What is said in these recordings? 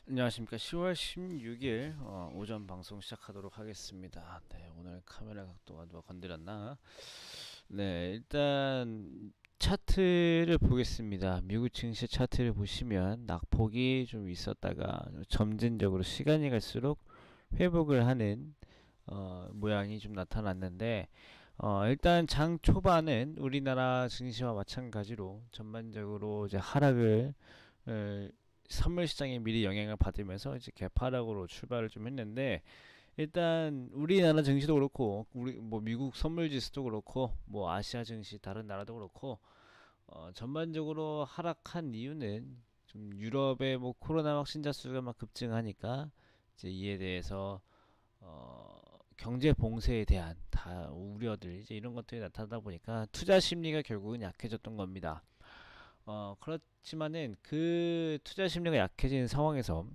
안녕하십니까. 10월 16일 오전 방송 시작하도록 하겠습니다. 네, 오늘 카메라 각도가 누가 건드렸나? 네, 일단 차트를 보겠습니다. 미국 증시 차트를 보시면 낙폭이 좀 있었다가 점진적으로 시간이 갈수록 회복을 하는 모양이 좀 나타났는데, 일단 장 초반은 우리나라 증시와 마찬가지로 전반적으로 이제 하락을 선물 시장에 미리 영향을 받으면서 이제 개파락으로 출발을 좀 했는데, 일단 우리나라 증시도 그렇고 우리 뭐 미국 선물 지수도 그렇고 뭐 아시아 증시 다른 나라도 그렇고 전반적으로 하락한 이유는 좀 유럽의 뭐 코로나 확진자 수가 막 급증하니까 이제 이에 대해서 경제 봉쇄에 대한 다 우려들 이제 이런 것들이 나타나다 보니까 투자 심리가 결국은 약해졌던 겁니다. 그렇지만은 그 투자 심리가 약해진 상황에서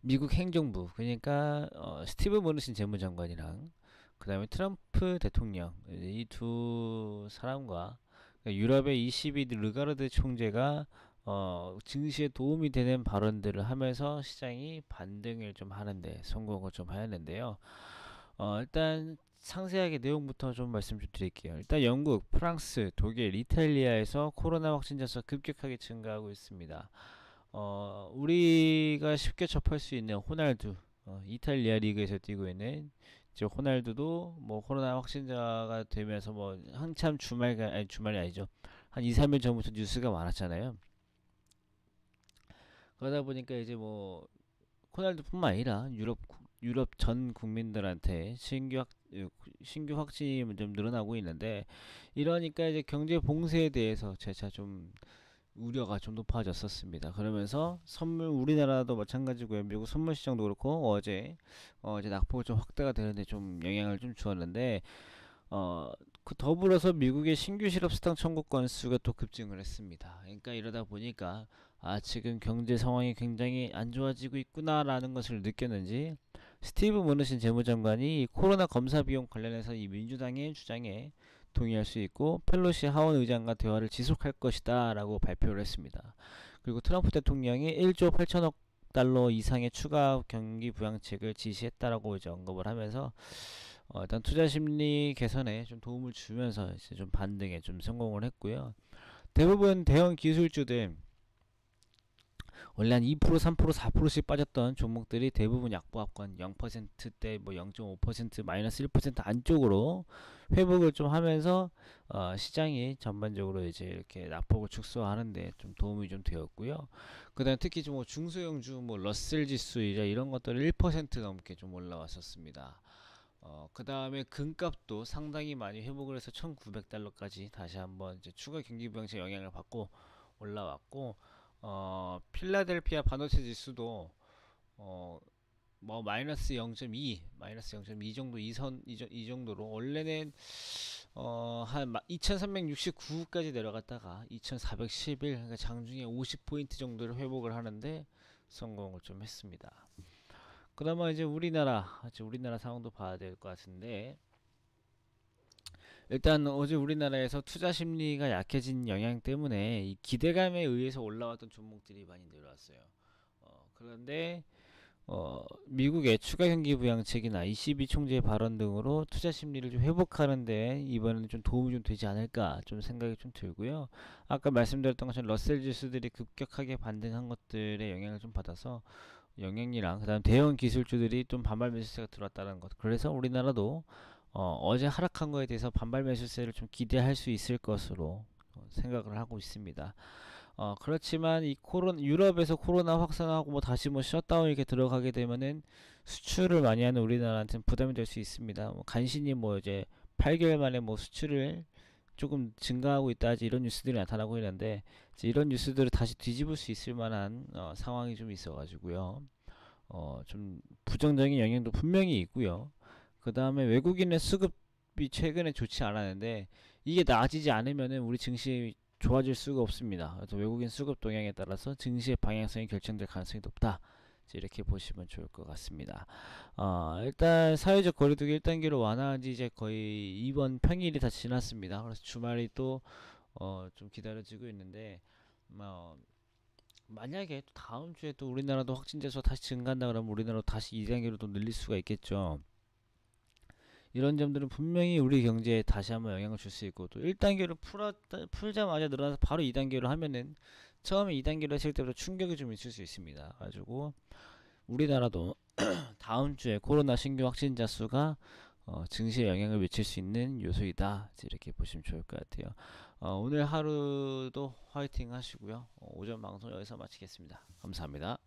미국 행정부, 그러니까 스티브 머누신 재무장관이랑 그 다음에 트럼프 대통령, 이 두 사람과 그러니까 유럽의 22 르가르드 총재가 증시에 도움이 되는 발언들을 하면서 시장이 반등을 좀 하는데 성공을 좀 하였는데요. 일단 상세하게 내용부터 좀 말씀 좀 드릴게요. 일단 영국, 프랑스, 독일, 이탈리아에서 코로나 확진자 수가 급격하게 증가하고 있습니다. 우리가 쉽게 접할 수 있는 호날두, 이탈리아 리그에서 뛰고 있는 이제 호날두도 뭐 코로나 확진자가 되면서 뭐 한참 주말이 아니죠. 한 2, 3일 전부터 뉴스가 많았잖아요. 그러다 보니까 이제 뭐 호날두뿐만 아니라 유럽 전 국민들한테 신규 확진이 좀 늘어나고 있는데, 이러니까 이제 경제 봉쇄에 대해서 재차 좀 우려가 좀 높아졌었습니다. 그러면서 선물 우리나라도 마찬가지고요. 미국 선물 시장도 그렇고 어제 낙폭이 좀 확대가 되는데 좀 영향을 좀 주었는데, 그 더불어서 미국의 신규 실업 수당 청구 건수가 또 급증을 했습니다. 그러니까 이러다 보니까 지금 경제 상황이 굉장히 안 좋아지고 있구나라는 것을 느꼈는지 스티브 머누신 재무장관이 이 코로나 검사 비용 관련해서 이 민주당의 주장에 동의할 수 있고 펠로시 하원 의장과 대화를 지속할 것이다라고 발표를 했습니다. 그리고 트럼프 대통령이 1조 8천억 달러 이상의 추가 경기 부양책을 지시했다라고 이제 언급을 하면서 일단 투자 심리 개선에 좀 도움을 주면서 이제 좀 반등에 좀 성공을 했고요. 대부분 대형 기술주들 원래 한 2%, 3%, 4%씩 빠졌던 종목들이 대부분 약보합권 0%대 뭐 0.5% 마이너스 1% 안쪽으로 회복을 좀 하면서 시장이 전반적으로 이제 이렇게 낙폭을 축소하는데 좀 도움이 좀 되었고요. 그다음 특히 좀 뭐 중소형주 뭐 러셀 지수 이런 것들이 1% 넘게 좀 올라왔었습니다. 그 다음에 금값도 상당히 많이 회복을 해서 1900달러까지 다시 한번 이제 추가 경기 부양책 영향을 받고 올라왔고, 필라델피아 반도체 지수도 어, 뭐 마이너스 0.2 정도 이 정도로 원래는 한 2369까지 내려갔다가 2411, 그러니까 장중에 50포인트 정도를 회복을 하는데 성공을 좀 했습니다. 그나마 이제 우리나라 상황도 봐야 될 것 같은데, 일단 어제 우리나라에서 투자 심리가 약해진 영향 때문에 이 기대감에 의해서 올라왔던 종목들이 많이 내려왔어요. 그런데 미국의 추가 경기 부양책이나 ECB 총재의 발언 등으로 투자 심리를 좀 회복하는데 이번에는 좀 도움이 좀 되지 않을까 좀 생각이 좀 들고요. 아까 말씀드렸던 것처럼 러셀 지수들이 급격하게 반등한 것들의 영향을 좀 받아서 영향이랑 그다음 대형 기술주들이 좀 반발 매수세가 들어왔다는 것. 그래서 우리나라도 어제 하락한 거에 대해서 반발 매수세를 좀 기대할 수 있을 것으로 생각을 하고 있습니다. 그렇지만 이 유럽에서 코로나 확산하고 뭐 다시 뭐 셧다운 이렇게 들어가게 되면은 수출을 많이 하는 우리나라한테는 부담이 될 수 있습니다. 뭐 간신히 뭐 이제 8개월 만에 뭐 수출을 조금 증가하고 있다 이런 뉴스들이 나타나고 있는데, 이제 이런 뉴스들을 다시 뒤집을 수 있을 만한 상황이 좀 있어가지고요. 좀 부정적인 영향도 분명히 있고요. 그 다음에 외국인의 수급이 최근에 좋지 않았는데 이게 나아지지 않으면은 우리 증시 좋아질 수가 없습니다. 그래서 외국인 수급 동향에 따라서 증시의 방향성이 결정될 가능성이 높다. 이렇게 보시면 좋을 것 같습니다. 일단 사회적 거리두기 1단계로 완화한 지 이제 거의 이번 평일이 다 지났습니다. 그래서 주말이 또 좀 기다려지고 있는데, 뭐 만약에 또 다음 주에 또 우리나라도 확진자 수가 다시 증가한다 그러면 우리나라도 다시 2단계로 또 늘릴 수가 있겠죠. 이런 점들은 분명히 우리 경제에 다시 한번 영향을 줄 수 있고, 또 1단계로 풀자마자 늘어나서 바로 2단계로 하면은 처음에 2단계로 했을 때보다 충격이 좀 있을 수 있습니다. 가지고 우리나라도 다음 주에 코로나 신규 확진자 수가 증시에 영향을 미칠 수 있는 요소이다. 이렇게 보시면 좋을 것 같아요. 오늘 하루도 화이팅 하시고요. 오전 방송 여기서 마치겠습니다. 감사합니다.